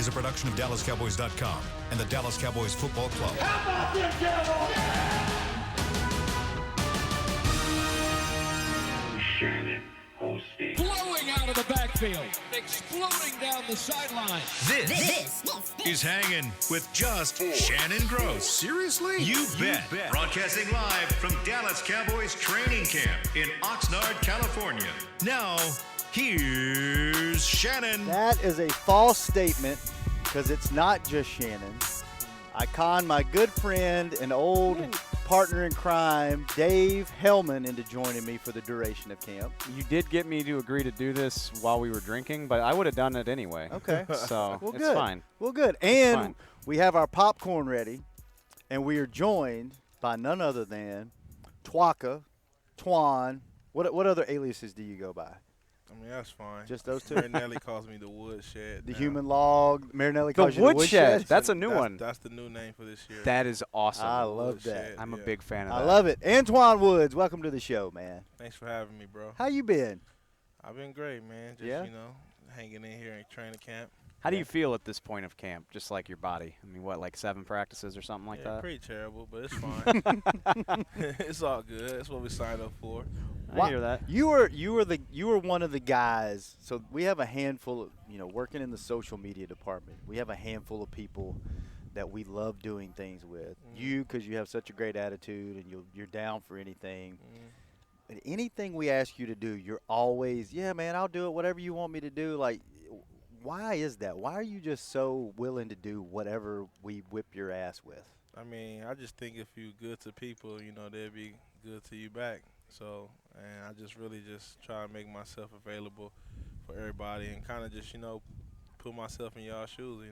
is a production of DallasCowboys.com and the Dallas Cowboys Football Club. How about them Cowboys? Shannon hosting. Blowing out of the backfield, exploding down the sideline. This is Hangin with just Shannon Gross. Seriously? You bet. Broadcasting live from Dallas Cowboys training camp in Oxnard, California. Now, here's Shannon. That is a false statement because it's not just Shannon. I conned my good friend and old partner in crime, Dave Hellman, into joining me for the duration of camp. You did get me to agree to do this while we were drinking, but I would have done it anyway. Okay. So Well, it's good. fine. Well, good. And we have our popcorn ready, and we are joined by none other than Antwaun. What other aliases do you go by? I mean, that's fine. Just those two? Marinelli calls me the woodshed. The now. human log. Marinelli The calls you the woodshed. That's a new one. That's the new name for this year. That is awesome. I love Woodshed, that. I'm a yeah. big fan of I that. love it. Antwaun Woods, welcome to the show, man. Thanks for having me, bro. How you been? I've been great, man. Just, Yeah? hanging in here in training camp. How do you feel at this point of camp, just like your body? I mean, what, like 7 practices or something like Yeah, that? pretty terrible, but it's fine. It's all good. That's what we signed up for. I hear that. You were one of the guys. So we have a handful of, working in the social media department. We have a handful of people that we love doing things with. You, because you have such a great attitude and you're down for anything. But anything we ask you to do, you're always, yeah, man, I'll do it. Whatever you want me to do. Like, why is that? Why are you just so willing to do whatever we whip your ass with? I mean, I just think if you're good to people, they'll be good to you back. So, and I just really just try to make myself available for everybody and kind of just, put myself in y'all's shoes,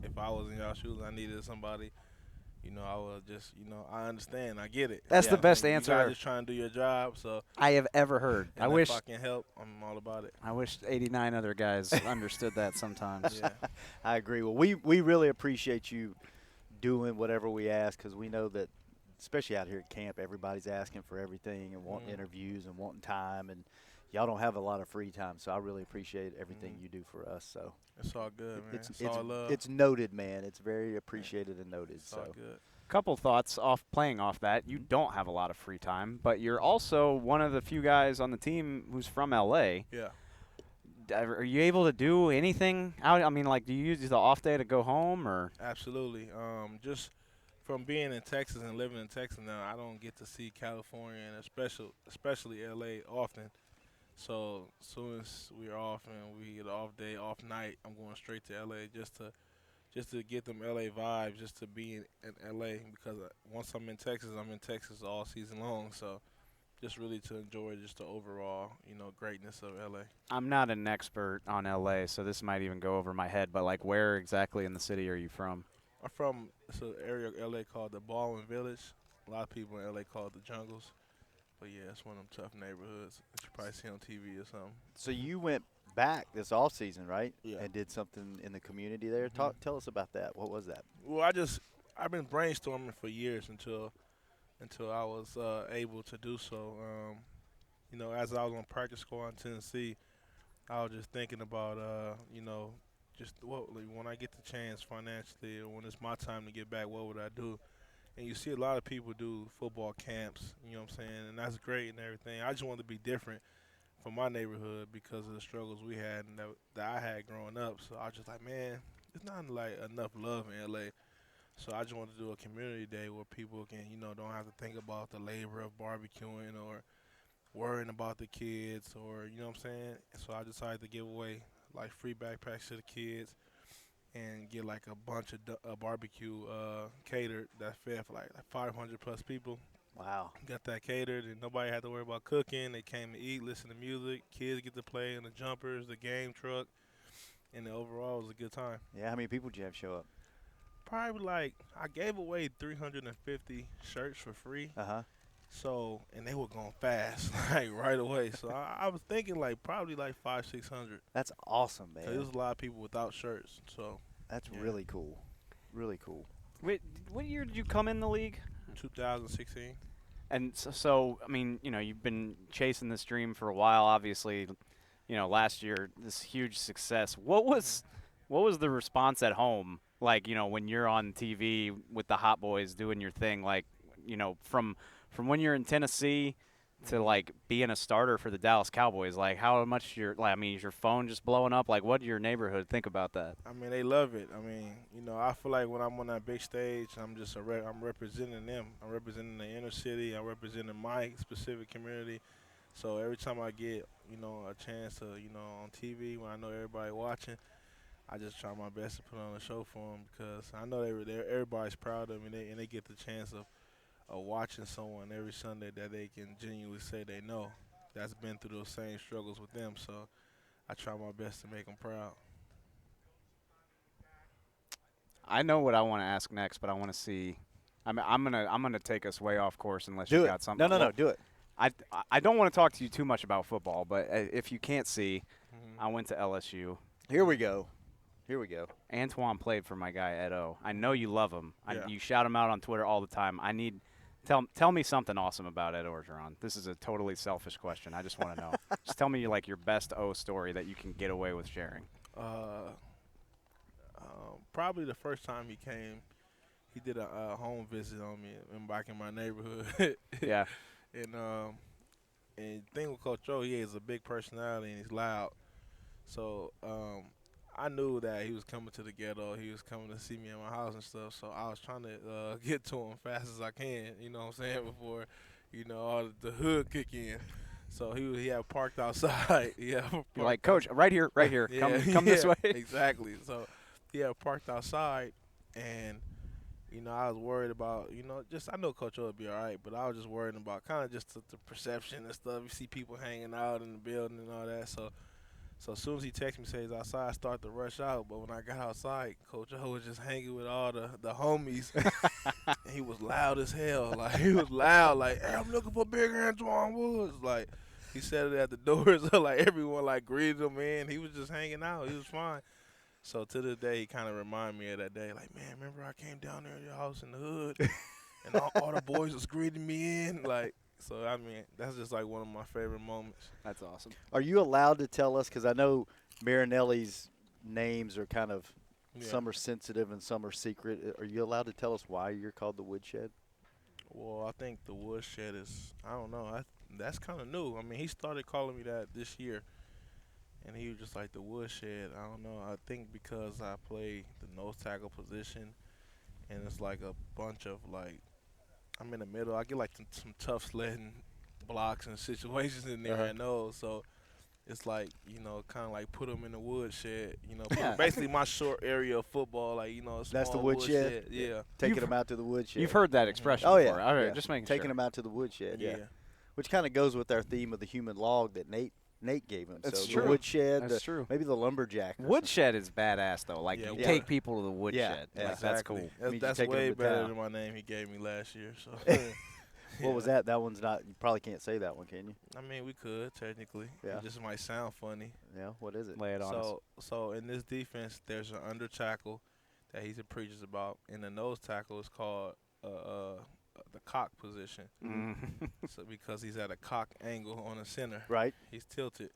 If I was in y'all's shoes and I needed somebody, I would just, I understand. I get it. That's the best You answer guys just trying to do your job, so. I have ever heard. And I wish if I can help, I'm all about it. I wish 89 other guys understood that sometimes. Yeah. I agree. Well, we really appreciate you doing whatever we ask because we know that, especially out here at camp, everybody's asking for everything and wanting interviews and wanting time, and y'all don't have a lot of free time. So I really appreciate everything you do for us. So It's all good, man. It's all love. It's noted, man. It's very appreciated and noted. It's all good. Couple thoughts playing off that. You don't have a lot of free time, but you're also one of the few guys on the team who's from LA. Yeah. Are you able to do anything out? I mean, like, do you use the off day to go home or? Absolutely. Just from being in Texas and living in Texas now, I don't get to see California and especially LA often. So as soon as we're off and we get an off day, off night, I'm going straight to LA just to get them LA vibes, just to be in LA because once I'm in Texas all season long. So just really to enjoy just the overall, greatness of LA. I'm not an expert on LA, so this might even go over my head, but like where exactly in the city are you from? I'm from an area of LA called the Baldwin Village. A lot of people in LA call it the Jungles. But yeah, it's one of them tough neighborhoods that you probably see on TV or something. So you went back this off season, right? Yeah. And did something in the community there. Tell us about that. What was that? Well, I've been brainstorming for years until I was able to do so. As I was on practice squad in Tennessee, I was just thinking about, just when I get the chance financially or when it's my time to get back, what would I do? And you see a lot of people do football camps, you know what I'm saying, and that's great and everything. I just wanted to be different from my neighborhood because of the struggles we had and that I had growing up. So I was just like, man, there's not like enough love in LA. So I just wanted to do a community day where people can, don't have to think about the labor of barbecuing or worrying about the kids or, you know what I'm saying. So I decided to give away like free backpacks to the kids and get like a bunch of barbecue catered that fed for like 500 plus people. Wow. Got that catered and nobody had to worry about cooking. They came to eat, listen to music. Kids get to play in the jumpers, the game truck, and overall it was a good time. Yeah, how many people did you have show up? Probably I gave away 350 shirts for free. Uh-huh. So, and they were going fast, right away. So I was thinking probably 500-600. That's awesome, man. There's a lot of people without shirts. So That's yeah. really cool. Really cool. Wait, what year did you come in the league? 2016. And so I mean, you've been chasing this dream for a while. Obviously, last year this huge success. What was What was the response at home like? When you're on TV with the Hot Boys doing your thing, like from when you're in Tennessee to like being a starter for the Dallas Cowboys, like how much is your phone just blowing up? Like, what did your neighborhood think about that? I mean, they love it. I mean, I feel like when I'm on that big stage, I'm just I'm representing them. I'm representing the inner city. I'm representing my specific community. So every time I get, a chance to, on TV when I know everybody watching, I just try my best to put on a show for them because I know everybody's proud of me and they get the chance of watching someone every Sunday that they can genuinely say they know that's been through those same struggles with them. So I try my best to make them proud. I know what I want to ask next, but I want to see. I'm gonna take us way off course unless you got something. No, do it. I don't want to talk to you too much about football, but if you can't see, I went to LSU. Here we go. Antwaun played for my guy Ed O. I know you love him. Yeah. You shout him out on Twitter all the time. Tell me something awesome about Ed Orgeron. This is a totally selfish question. I just want to know. Just tell me like your best O story that you can get away with sharing. Probably the first time he came, he did a home visit on me back in my neighborhood. Yeah. And the thing with Coach O, he has a big personality and he's loud. So I knew that he was coming to the ghetto. He was coming to see me in my house and stuff. So I was trying to get to him fast as I can, you know what I'm saying, before, all the hood kick in. So he had parked outside. You're like, Coach, right here. Yeah, Come this way. Exactly. So he had parked outside, and I was worried about, I know Coach O would be all right, but I was just worried about kind of just the perception and stuff. You see people hanging out in the building and all that. So as soon as he texted me, says outside, I started to rush out. But when I got outside, Coach O was just hanging with all the homies. And he was loud as hell. Like, he was loud. Like, hey, I'm looking for Big Antwaun Woods. Like, he said it at the doors. So, like, everyone, like, greeted him, man. He was just hanging out. He was fine. So to this day, he kind of reminded me of that day. Like, man, remember I came down there to your house in the hood, and all the boys was greeting me in? Like, so, I mean, that's just, like, one of my favorite moments. That's awesome. Are you allowed to tell us, because I know Marinelli's names are kind of, some are sensitive and some are secret. Are you allowed to tell us why you're called the Woodshed? Well, I think the Woodshed is, I don't know, that's kind of new. I mean, he started calling me that this year. And he was just like the Woodshed. I don't know. I think because I play the nose tackle position, and it's like a bunch of like, I'm in the middle. I get like some tough sledding blocks and situations in there. I know. So it's like, kind of like put them in the woodshed. Basically my short area of football. Like, a That's the small woodshed. Yeah. Taking them out to the woodshed. You've heard that expression Oh, before. yeah. All right, Yeah. just making Taking sure. them out to the woodshed. Yeah. Which kind of goes with our theme of the human log that Nate gave him. That's so true. The woodshed. That's true. Maybe the lumberjack. or Woodshed is badass though. Like you take people to the woodshed. Yeah, Like, that's cool. That's taking way them to better town. than my name he gave me last year. So. What was that? That one's not. You probably can't say that one, can you? I mean, we could technically. Yeah. It just might sound funny. Yeah. What is it? Lay it on us. So in this defense, there's an under tackle that he preaches about, and the nose tackle is called the cock position. So because he's at a cock angle on the center, Right. he's tilted.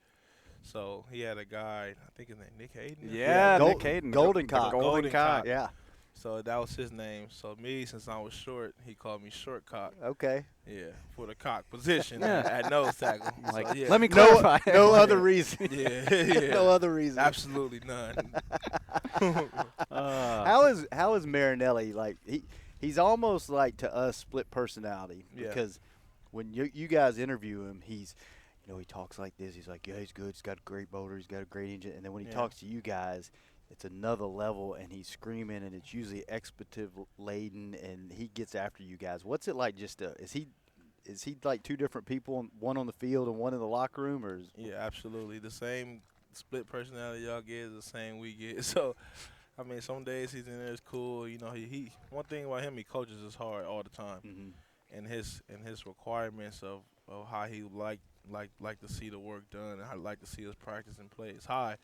So he had a guy, I think his name Nick Hayden. Yeah, Gold- Nick Hayden. Golden Cock. Golden Cock. Yeah. So that was his name. So me, since I was short, he called me Short Cock. Okay. Yeah, for the cock position Yeah. at nose tackle. Like, So, yeah. let me clarify. No other reason. Yeah. No other reason. Absolutely none. How is Marinelli like? He's almost like to us split personality Yeah. because when you guys interview him, he's he talks like this. He's like, yeah, he's good. He's got a great motor. He's got a great engine. And then when he talks to you guys, it's another level, and he's screaming, and it's usually expletive laden, and he gets after you guys. What's it like? Is he like two different people, one on the field and one in the locker room, or? Yeah, absolutely. The same split personality y'all get is the same we get. So, I mean, some days he's in there, it's cool. He one thing about him, he coaches us hard all the time, and his requirements of how he like to see the work done and how he like to see us practice and play is high.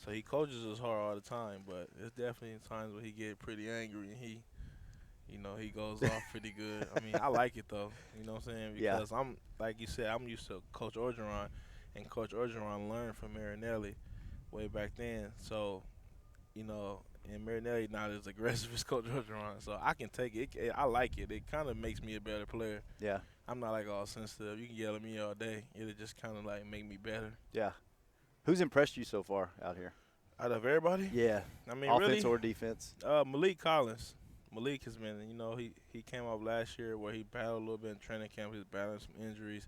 So he coaches us hard all the time, but there's definitely times where he get pretty angry and he goes off pretty good. I mean, I like it though. You know what I'm saying? Because I'm, like you said, I'm used to Coach Orgeron, and Coach Orgeron learned from Marinelli way back then. So you know, and Marinelli not as aggressive as Coach Orgeron, so I can take it. I like it. It kind of makes me a better player. Yeah. I'm not like all sensitive. You can yell at me all day. It'll just kind of like make me better. Yeah. Who's impressed you so far out here? Out of everybody, Yeah. I mean, Offense really, or defense? Malik Collins. Malik has been, you know, he came up last year where he battled a little bit in training camp. He was battling some injuries.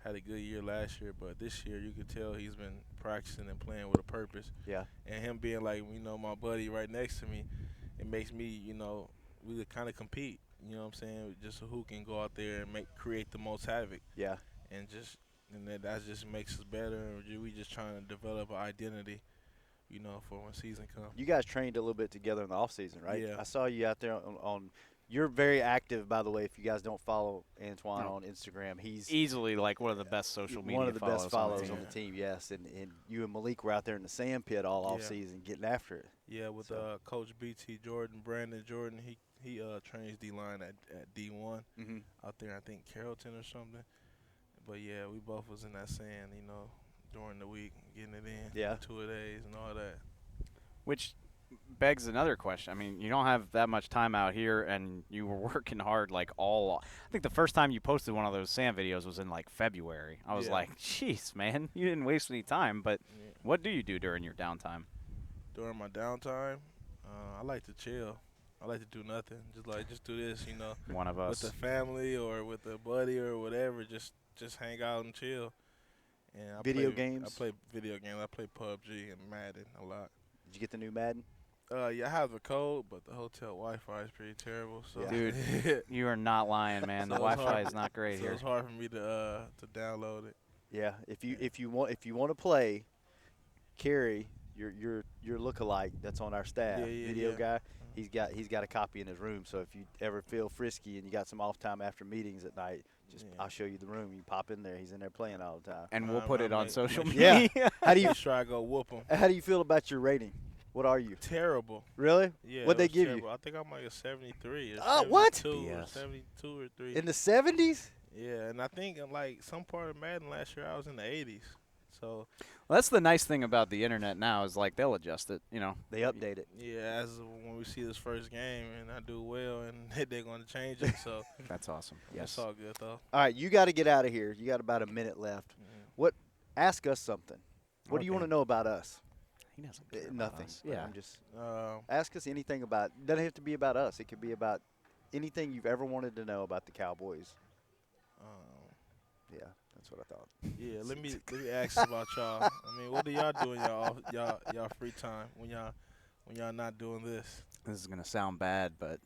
Had a good year last year, but this year you could tell he's been practicing and playing with a purpose. Yeah. And him being like, you know, my buddy right next to me, it makes me, you know, we kind of compete. You know what I'm saying? Just who can go out there and create the most havoc. Yeah. And that just makes us better. We just trying to develop an identity, you know, for when season comes. You guys trained a little bit together in the off season, right? Yeah. I saw you out there on you're very active, by the way. If you guys don't follow Antwaun on Instagram, he's Easily like one of the best social media one of the best followers on on the team. Yes, and you and Malik were out there in the sand pit all off Yeah. season, getting after it. Yeah, with Coach BT Jordan, Brandon Jordan, he trains D-line at D1 out there, I think Carrollton or something. But, yeah, we both was in that sand, you know, during the week, getting it in, Yeah. 2-a-days and all that. Which begs another question. I mean, you don't have that much time out here, and you were working hard like I think the first time you posted one of those sand videos was in like February. I was Yeah. like, jeez, man, you didn't waste any time. But what do you do during your downtime? During my downtime, I like to chill. I like to do nothing. Just do this, you know. One of us. With the family or with a buddy or whatever, just hang out and chill. And Video games? I play video games. I play PUBG and Madden a lot. Did you get the new Madden? Yeah, I have the code, but the hotel Wi-Fi is pretty terrible. So Dude, you are not lying, man. The So it's Wi-Fi hard- is not great so here. it's hard for me to download it. Yeah. If you want to play, Kerry, your lookalike that's on our staff, Yeah, video yeah. guy. He's got a copy in his room. So if you ever feel frisky and you got some off time after meetings at night, I'll show you the room. You pop in there. He's in there playing all the time. And we'll I put it on might- social Yeah. media. How do you Just try to go whoop them. How do you feel about your rating? What are you? Terrible. Really? Yeah. What'd it they was give terrible. you? I think I'm like a 73. Or Oh, what? 72 or BS. 72 or 3. In the 70s? Yeah, and I think like some part of Madden last year I was in the 80s. So Well, that's the nice thing about the internet now is like they'll adjust it. You know. They update it. yeah, as when we see this first game and I do well, and they're going to change it. So That's awesome. it's all good though. All right, you got to get out of here. You got about a minute left. Ask us something. What do you Okay. want to know about us? He doesn't care about Nothing. us. Yeah. I'm just Um, ask us anything about. Doesn't have to be about us. It could be about anything you've ever wanted to know about the Cowboys. Yeah, that's what I thought. yeah, let me ask about y'all. I mean, what do y'all do in y'all free time when y'all not doing this? This is gonna sound bad, but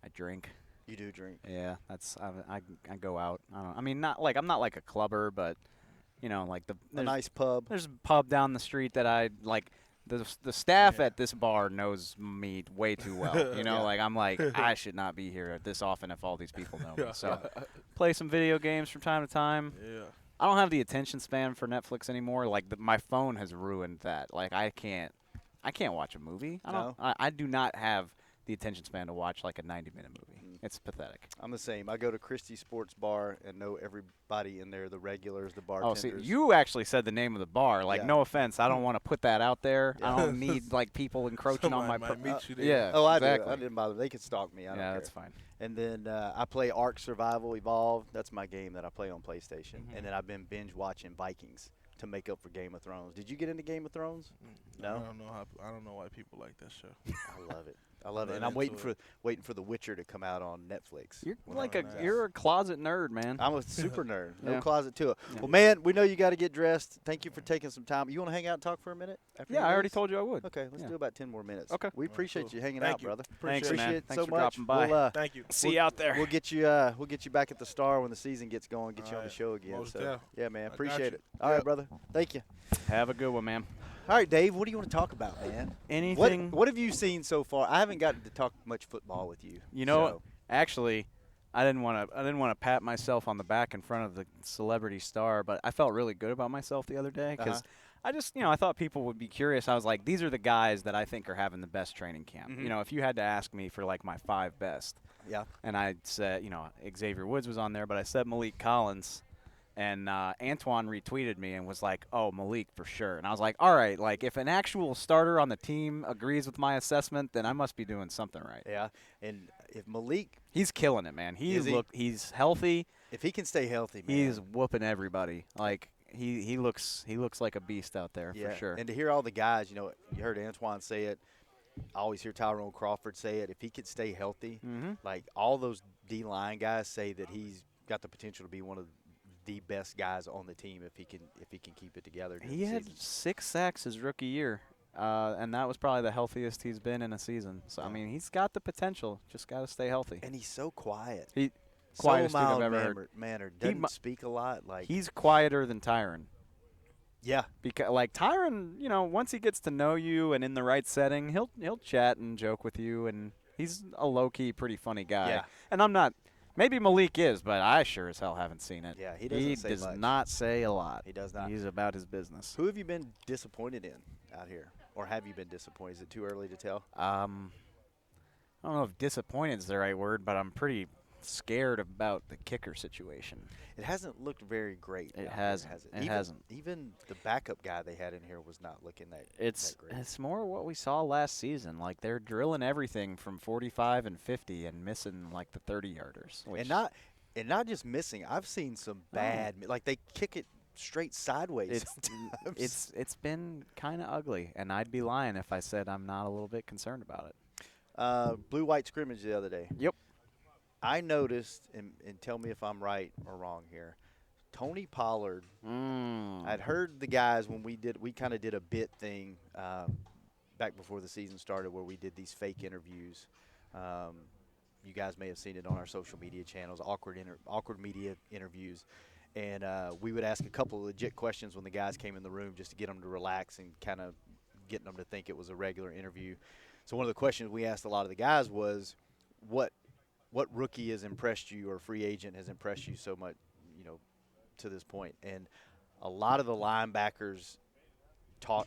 I drink. You do drink. Yeah, that's I go out. I don't. I mean, I'm not like a clubber, but you know, like A there's, nice pub. there's a pub down the street that I like. The staff Yeah. at this bar knows me way too well. You know, Yeah. like I'm like I should not be here this often if all these people know me. So play some video games from time to time. Yeah. I don't have the attention span for Netflix anymore. Like my phone has ruined that. Like I can't watch a movie. I do not have the attention span to watch like a 90-minute movie. It's pathetic. I'm the same. I go to Christie's Sports Bar and know everybody in there, the regulars, the Oh, bartenders. see, you actually said the name of the bar. Like, Yeah. no offense, I don't want to put that out there. Yeah. I don't need like people encroaching on my. Somebody might meet you there. Yeah. Oh, I exactly. do. I didn't bother. They can stalk me. I don't Yeah, care. that's fine. And then I play Ark Survival Evolved. That's my game that I play on PlayStation. Mhm. And then I've been binge watching Vikings to make up for Game of Thrones. Did you get into Game of Thrones? No? I don't know why people like that show. I love it. I love it. Not And I'm waiting into for The Witcher to come out on Netflix. You're Well, like nice. you're a closet nerd, man. I'm a super nerd. No Yeah. closet to it. Yeah. Well, man, we know you got to get dressed. Thank you for taking some time. You want to hang out and talk for a minute? After Yeah, you I already leave? told you I would. Okay, let's Yeah. do about 10 more minutes. Okay. We All right, appreciate cool. you hanging Thank out, you. brother. Thanks, Appreciate man. it. Appreciate it Thanks so for much. dropping by. We'll, Thank you. See you out there. We'll get you back at the Star when the season gets going. Get you on the Alright. show again. Most So def. yeah, man, I got appreciate you. it. All right, Yep. brother. Thank you. Have a good one, man. All right, Dave. What do you want to talk about, man? Anything? What have you seen so far? I haven't gotten to talk much football with you. You know, so. actually, I didn't want to pat myself on the back in front of the celebrity star, but I felt really good about myself the other day because I just, I thought people would be curious. I was like, these are the guys that I think are having the best training camp. Mhm. You know, if you had to ask me for like my 5 best, Yeah. and I said, Xavier Woods was on there, but I said Malik Collins. And Antwaun retweeted me and was like, "Oh, Malik for sure." And I was like, "All right, like if an actual starter on the team agrees with my assessment, then I must be doing something right." Yeah, and if Malik, He's killing it, man. Is he? He's healthy. if he can stay healthy, man. He's whooping everybody. Like he looks like a beast out there Yeah, for sure. and to hear all the guys, you heard Antwaun say it. I always hear Tyrone Crawford say it. If he could stay healthy, like all those D-line guys say that he's got the potential to be one of the best guys on the team if he can keep it together. during He the had season. 6 sacks his rookie year, and that was probably the healthiest he's been in a season. So I mean, he's got the potential. Just got to stay healthy. And he's so quiet. He So quietest thing I've mild ever heard. mannered. Doesn't mu- speak a lot. Like He's quieter than Tyron. yeah, Because like Tyron, once he gets to know you and in the right setting, he'll chat and joke with you, and he's a low key, pretty funny guy. Yeah. And I'm not. Maybe Malik is, but I sure as hell haven't seen it. Yeah, he doesn't say does much. not say a lot. He does not. He's about his business. Who have you been disappointed in out here, or have you been disappointed? Is it too early to tell? I don't know if disappointed is the right word, but I'm pretty scared about the kicker situation. It hasn't looked very great. It out hasn't. There, has It hasn't. Even the backup guy they had in here was not looking that It's great. it's more what we saw last season. Like they're drilling everything from 45 and 50 and missing like the 30-yarders. And not just missing. I've seen some bad like they kick it straight sideways. It's been kind of ugly, and I'd be lying if I said I'm not a little bit concerned about it. Blue-white scrimmage the other day. Yep. I noticed, and tell me if I'm right or wrong here, Tony Pollard, I'd heard the guys when we kind of did a bit thing back before the season started where we did these fake interviews. You guys may have seen it on our social media channels, awkward media interviews. And we would ask a couple of legit questions when the guys came in the room just to get them to relax and kind of getting them to think it was a regular interview. So one of the questions we asked a lot of the guys was, what rookie has impressed you or free agent has impressed you so much, to this point? And a lot of the linebackers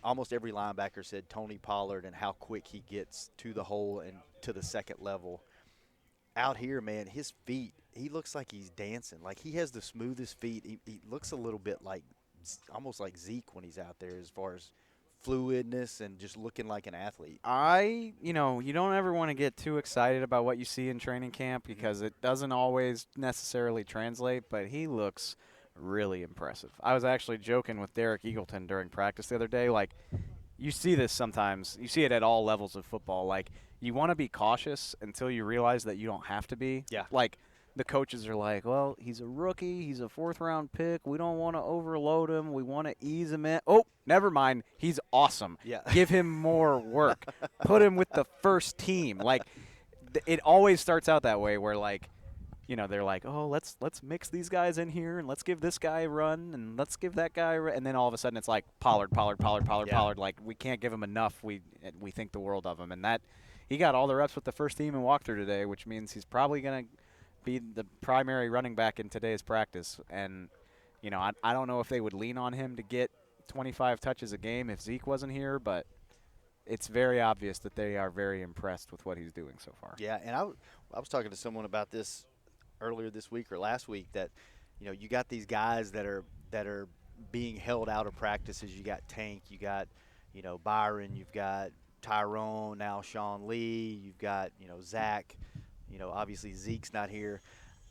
almost every linebacker said Tony Pollard and how quick he gets to the hole and to the second level. Out here, man, his feet, he looks like he's dancing. Like he has the smoothest feet. He looks a little bit like almost like Zeke when he's out there as far as fluidness and just looking like an athlete. You don't ever want to get too excited about what you see in training camp because it doesn't always necessarily translate, but he looks really impressive. I was actually joking with Derek Eagleton during practice the other day. Like, you see this sometimes. You see it at all levels of football. Like, you want to be cautious until you realize that you don't have to be. Yeah. Like, the coaches are like, well, he's a rookie. He's a fourth-round pick. We don't want to overload him. We want to ease him in. Oh, never mind. He's awesome. Yeah. Give him more work. Put him with the first team. Like, it always starts out that way where, like, they're like, oh, let's mix these guys in here, and let's give this guy a run, and let's give that guy a run. And then all of a sudden it's like Pollard. Like, we can't give him enough. We think the world of him. And that he got all the reps with the first team and walkthrough today, which means he's probably going to be the primary running back in today's practice. And, I don't know if they would lean on him to get 25 touches a game if Zeke wasn't here, but it's very obvious that they are very impressed with what he's doing so far. Yeah, and I was talking to someone about this earlier this week or last week that, you got these guys that are being held out of practices. You got Tank, you got, Byron, you've got Tyrone, now Sean Lee, you've got, Zach, obviously Zeke's not here.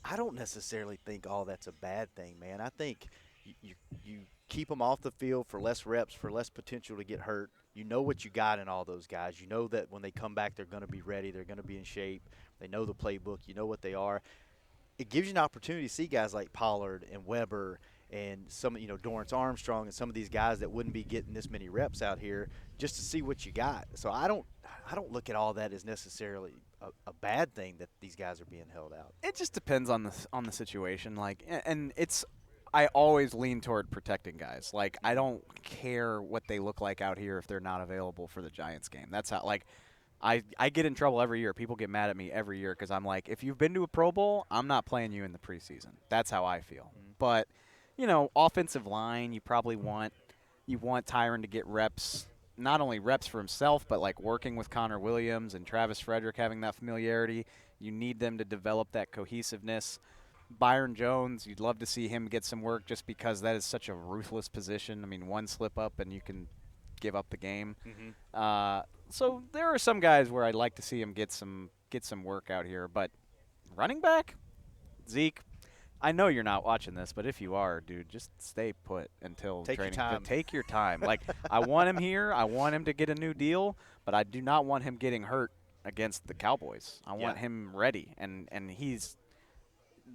I don't necessarily think all that's a bad thing, man. I think you keep them off the field for less reps, for less potential to get hurt. You know what you got in all those guys. You know that when they come back, they're going to be ready. They're going to be in shape. They know the playbook. You know what they are. It gives you an opportunity to see guys like Pollard and Weber and some, Dorrance Armstrong and some of these guys that wouldn't be getting this many reps out here just to see what you got. So I don't look at all that as necessarily a bad thing that these guys are being held out. It just depends on the situation. Like, and I always lean toward protecting guys. Like, I don't care what they look like out here if they're not available for the Giants game. That's how, like, I get in trouble every year. People get mad at me every year because I'm like, if you've been to a Pro Bowl, I'm not playing you in the preseason. That's how I feel. Mm-hmm. But, offensive line, you probably want Tyron to get reps, not only reps for himself, but like working with Connor Williams and Travis Frederick, having that familiarity. You need them to develop that cohesiveness. Byron Jones, you'd love to see him get some work just because that is such a ruthless position. I mean, one slip up and you can give up the game. So there are some guys where I'd like to see him get some work out here. But running back, Zeke, I know you're not watching this, but if you are, dude, just stay put until training. Take your time. Like, I want him here. I want him to get a new deal, but I do not want him getting hurt against the Cowboys. I want him ready, and he's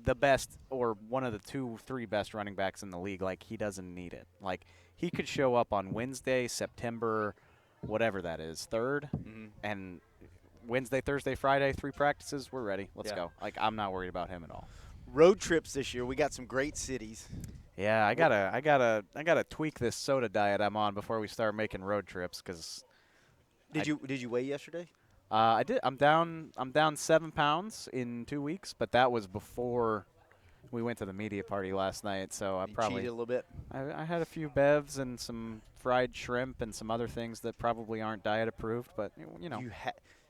the best or one of the 2-3 best running backs in the league. Like, he doesn't need it. Like, he could show up on Wednesday, September, whatever that is, 3rd, and Wednesday, Thursday, Friday, 3 practices, we're ready. Let's go. Like, I'm not worried about him at all. Road trips this year. We got some great cities. Yeah, I gotta tweak this soda diet I'm on before we start making road trips. Cause did you weigh yesterday? I did. I'm down 7 pounds in 2 weeks, but that was before we went to the media party last night. So I probably cheated a little bit. I had a few bevs and some fried shrimp and some other things that probably aren't diet approved, but you know.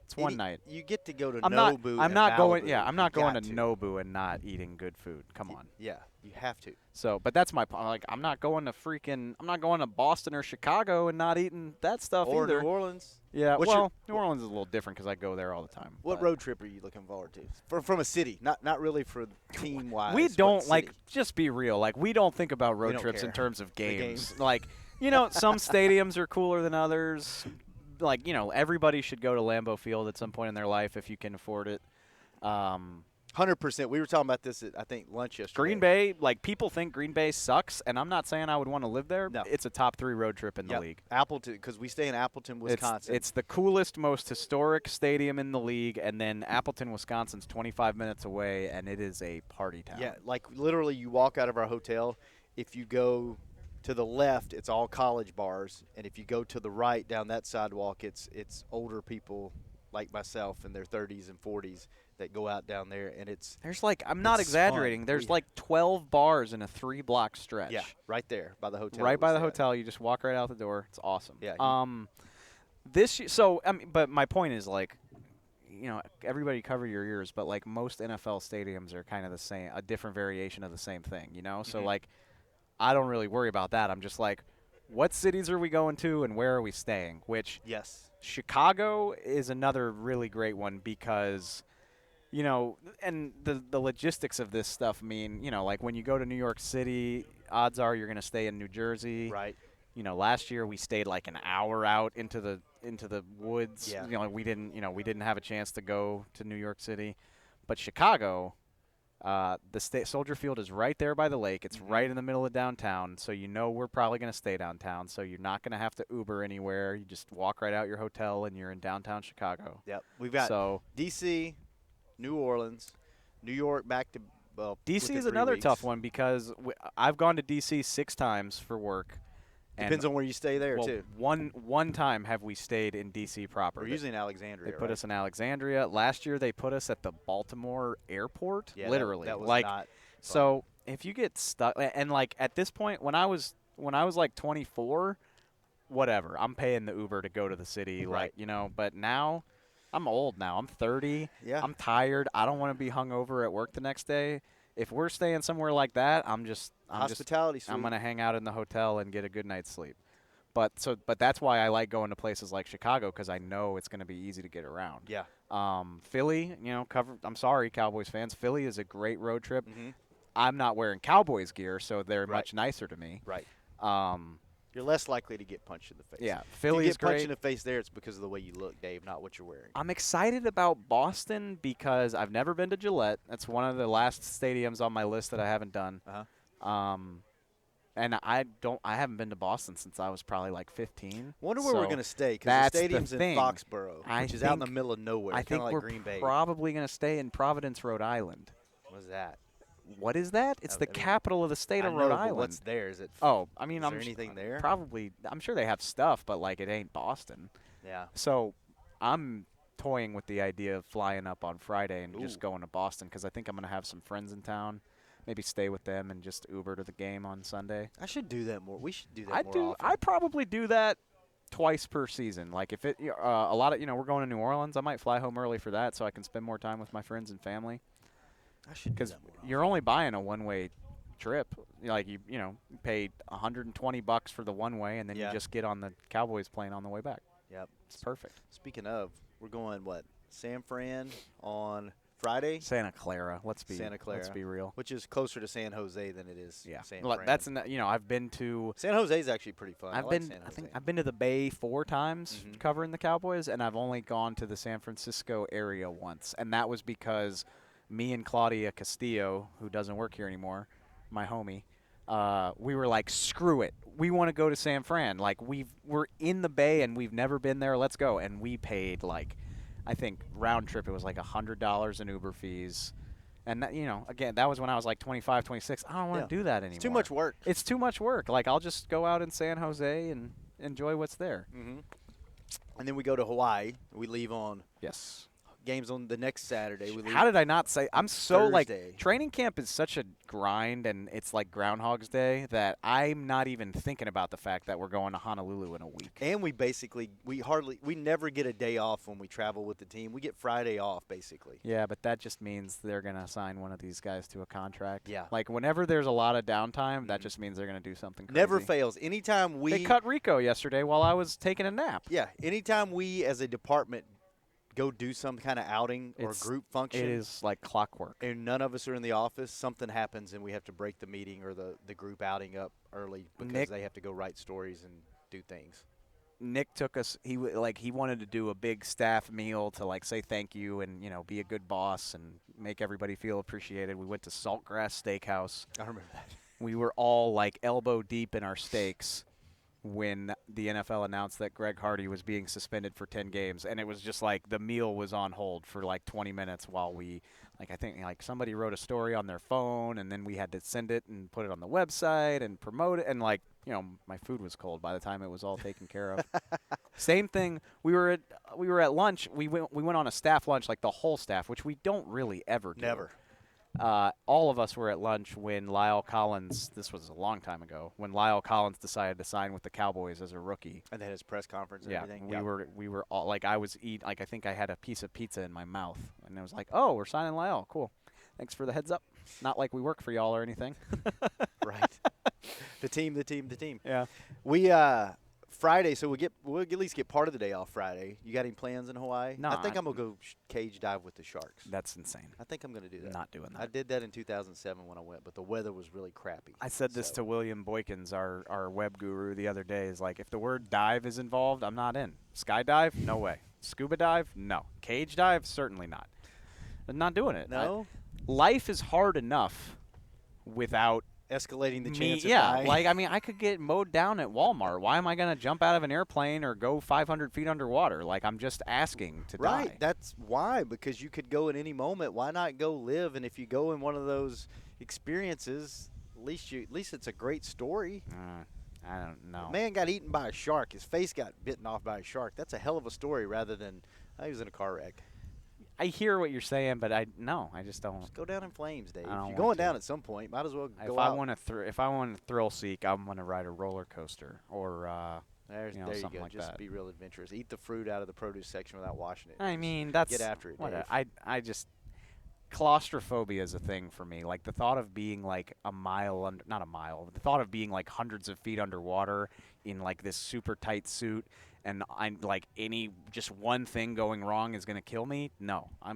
It's one night. You get to go to I'm Nobu. not going. Yeah, I'm not going to to Nobu and not eating good food. Come on. Yeah, you have to. So, but that's my point. Like, I'm not going to Boston or Chicago and not eating that stuff or either. New Orleans. Yeah, New Orleans is a little different because I go there all the time. What road trip are you looking forward to? From a city, not really for team wise. We don't just be real. Like, we don't think about road trips in terms of games. Like, some stadiums are cooler than others. Like, everybody should go to Lambeau Field at some point in their life if you can afford it. 100%. We were talking about this at, I think, lunch yesterday. Green Bay, like, people think Green Bay sucks, and I'm not saying I would want to live there. No. It's a top 3 road trip in the league. Appleton, because we stay in Appleton, Wisconsin. It's the coolest, most historic stadium in the league, and then Appleton, Wisconsin's 25 minutes away, and it is a party town. Yeah, like, literally you walk out of our hotel. If you go to the left, it's all college bars, and if you go to the right down that sidewalk, it's older people like myself in their 30s and 40s that go out down there, and I'm not exaggerating. Fun. There's like 12 bars in a 3-block stretch. Yeah, right there by the hotel. Right by the hotel, you just walk right out the door. It's awesome. Yeah. But my point is, like, everybody cover your ears, but like most NFL stadiums are kind of the same, a different variation of the same thing. So like, I don't really worry about that. I'm just like, what cities are we going to and where are we staying? Which Chicago is another really great one because, and the logistics of this stuff mean, like when you go to New York City, odds are you're going to stay in New Jersey. Right. Last year we stayed like an hour out into the woods. Yeah. We didn't have a chance to go to New York City, but Chicago. Soldier Field is right there by the lake. It's right in the middle of downtown, so we're probably going to stay downtown. So you're not going to have to Uber anywhere. You just walk right out your hotel, and you're in downtown Chicago. Yep. We've got D.C., New Orleans, New York back to D.C. is another tough one because I've gone to D.C. 6 times for work. Depends on where you stay there, too. One time have we stayed in D.C. proper. We're usually in Alexandria, They put us in Alexandria. Last year they put us at the Baltimore airport, literally. That was like, not fun. So if you get stuck, and like at this point, when I was like 24, whatever, I'm paying the Uber to go to the city, right. But now I'm old now. I'm 30. Yeah. I'm tired. I don't want to be hungover at work the next day. If we're staying somewhere like that, I'm hospitality suite. I'm going to hang out in the hotel and get a good night's sleep. But that's why I like going to places like Chicago because I know it's going to be easy to get around. Yeah. Philly, I'm sorry, Cowboys fans. Philly is a great road trip. I'm not wearing Cowboys gear, so they're much nicer to me. Right. You're less likely to get punched in the face. Yeah, Philly is great. Punched in the face there, it's because of the way you look, Dave, not what you're wearing. I'm excited about Boston because I've never been to Gillette. That's one of the last stadiums on my list that I haven't done. And I haven't been to Boston since I was probably like 15. Wonder where we're going to stay because the stadium's in thing. Foxborough, which is out in the middle of nowhere. I think like we're Green Bay. probably going to stay in Providence, Rhode Island. What's that? What is that? It's the capital of the state of Rhode Island. What's there? Is it? Oh, I mean, is there anything there? Probably. I'm sure they have stuff, but like it ain't Boston. Yeah. So I'm toying with the idea of flying up on Friday and just going to Boston because I think I'm going to have some friends in town. Maybe stay with them and just Uber to the game on Sunday. I should do that more. We should do that more often. I probably do that twice per season. Like if it a lot of we're going to New Orleans, I might fly home early for that so I can spend more time with my friends and family. I should do because that more you're only buying a one-way trip. Like you pay $120 for the one way, and then Yeah. you just get on the Cowboys plane on the way back. Yep. It's perfect. Speaking of, we're going San Fran on Friday, Santa Clara. Let's be real. which is closer to San Jose than it is San Well, Fran. that's I've been to. San Jose is actually pretty fun. I've I been. like San I Jose. think I've been to the Bay 4 times Mhm. covering the Cowboys, and I've only gone to the San Francisco area once, and that was because me and Claudia Castillo, who doesn't work here anymore, my homie, we were like, screw it, we want to go to San Fran. Like we're in the Bay and we've never been there. Let's go. And we paid I think round trip it was like $100 in Uber fees. And that, again, that was when I was like 25, 26. I don't want to do that anymore. It's too much work. It's too much work. Like, I'll just go out in San Jose and enjoy what's there. Mm-hmm. And then we go to Hawaii. We leave on Yes. games on the next Saturday. We leave How did I not say? I'm so Thursday. training camp is such a grind, and it's like Groundhog's Day that I'm not even thinking about the fact that we're going to Honolulu in a week. And we never get a day off when we travel with the team. We get Friday off, basically. Yeah, but that just means they're going to assign one of these guys to a contract. Yeah. Like, whenever there's a lot of downtime, that just means they're going to do something crazy. Never fails. Anytime we They cut Rico yesterday while I was taking a nap. Yeah, anytime we as a department go do some kind of outing or group function, It is like clockwork. and none of us are in the office, something happens and we have to break the meeting or the group outing up early because Nick- they have to go write stories and do things. Nick took us. He wanted to do a big staff meal to say thank you and be a good boss and make everybody feel appreciated. We went to Saltgrass Steakhouse. I remember that. We were all elbow deep in our steaks when the NFL announced that Greg Hardy was being suspended for 10 games, and it was just the meal was on hold for 20 minutes while we I think somebody wrote a story on their phone, and then we had to send it and put it on the website and promote it, and my food was cold by the time it was all taken care of. Same thing. We were at lunch. We went on a staff lunch, the whole staff, which we don't really ever do. Never. All of us were at lunch when Lyle Collins, this was a long time ago, when Lyle Collins decided to sign with the Cowboys as a rookie. And then his press conference and Yeah, everything. we were all I was I think I had a piece of pizza in my mouth, and I was like, oh, we're signing Lyle, cool. Thanks for the heads up. Not like we work for y'all or anything. Right. The team. Yeah. We Friday, so we'll at least get part of the day off Friday. You got any plans in Hawaii? No, I think I'm gonna go cage dive with the sharks. That's insane. I think I'm gonna do that. Not doing that. I did that in 2007 when I went, but the weather was really crappy. I said this So- to William Boykins, our web guru, the other day. Is if the word dive is involved, I'm not in. Skydive? No way. Scuba dive? No. Cage dive? Certainly not. I'm not doing it. No? Life is hard enough without Escalating the me. chance of Yeah, dying. I could get mowed down at Walmart. Why am I going to jump out of an airplane or go 500 feet underwater? I'm just asking to Right. die. That's why, because you could go at any moment. Why not go live? And if you go in one of those experiences, at least it's a great story. I don't know. A man got eaten by a shark. His face got bitten off by a shark. That's a hell of a story rather than he was in a car wreck. I hear what you're saying, but I just don't. Just go down in flames, Dave. I If don't you're want going to. down at some point, might as well go If out. I want to thrill seek, I'm going to ride a roller coaster or There you something go. like Just that. be real adventurous. Eat the fruit out of the produce section without washing it. I Just mean, that's get after it, what Dave. I just claustrophobia is a thing for me. The thought of being a mile under, not a mile, the thought of being hundreds of feet underwater in this super tight suit, and I'm any just one thing going wrong is going to kill me. No, I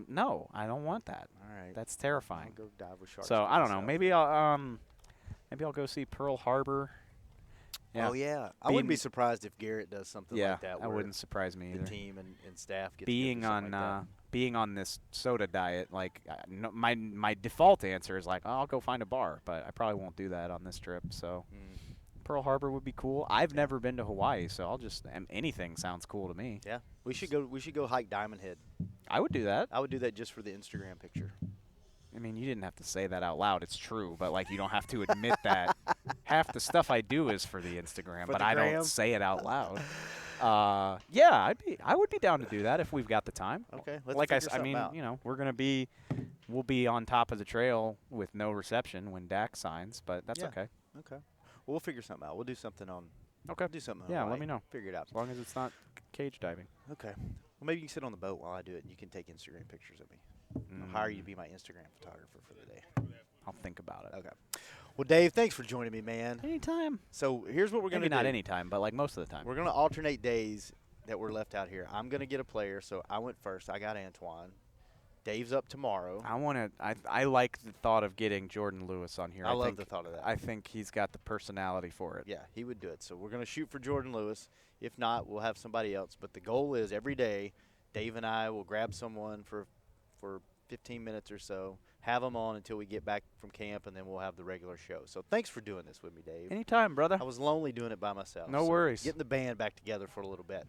don't want that. All right. That's I'll terrifying. go dive with sharks. So by I don't know. myself. Maybe I'll go see Pearl Harbor. Yeah. Oh, yeah. I wouldn't be surprised if Garrett does something Yeah, like that. that where wouldn't surprise me the either. team and staff get Being together, on something like being on this soda diet, no, my default answer is I'll go find a bar, but I probably won't do that on this trip. So Pearl Harbor would be cool. I've never been to Hawaii, so I'll just anything sounds cool to me. that. Yeah. We should go hike Diamond Head. I would do that. I would do that just for the Instagram picture. I mean, you didn't have to say that out loud. It's true, but you don't have to admit that. Half the stuff I do is for the Instagram, For but the I gram? don't say it out loud. Yeah, I would be down to do that if we've got the time. Okay, let's Like I figure s- I mean, something out. we'll be on top of the trail with no reception when Dak signs, but that's Yeah. okay. Okay. Well, we'll figure something out. We'll do something on. Okay. Do something. on Yeah, let Hawaii. me know. Figure it out. As long as it's not cage diving. Okay. Well, maybe you can sit on the boat while I do it, and you can take Instagram pictures of me. I'll hire you to be my Instagram photographer for the day. I'll think about it. Okay. Well, Dave, thanks for joining me, man. Anytime. So here's what we're going to Maybe do. not anytime, but like most of the time. We're going to alternate days that we're left out here. I'm going to get a player, so I went first. I got Antwaun. Dave's up tomorrow. I like the thought of getting Jordan Lewis on here. I love the thought of that. I think he's got the personality for it. Yeah, he would do it. So we're going to shoot for Jordan Lewis. If not, we'll have somebody else. But the goal is every day, Dave and I will grab someone for 15 minutes or so, have them on until we get back from camp, and then we'll have the regular show. So thanks for doing this with me, Dave. Anytime, brother. I was lonely doing it by myself. No worries. Getting the band back together for a little bit.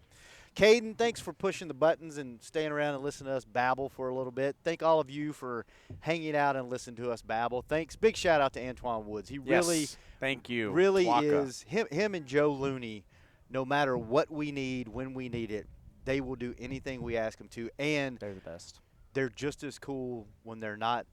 Caden, thanks for pushing the buttons and staying around and listening to us babble for a little bit. Thank all of you for hanging out and listening to us babble. Thanks. Big shout out to Antwaun Woods. He really, thank you. really Waka. is him and Joe Looney. No matter what we need, when we need it, they will do anything we ask them to. And They're the best. they're just as cool when they're not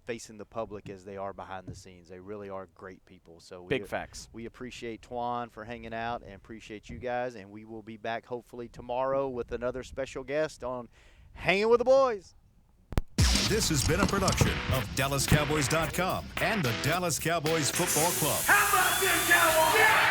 facing the public as they are behind the scenes. They really are great people. So Big facts. We appreciate Twan for hanging out and appreciate you guys. And we will be back hopefully tomorrow with another special guest on Hanging with the Boys. This has been a production of DallasCowboys.com and the Dallas Cowboys Football Club. How about this, Cowboys? Yeah!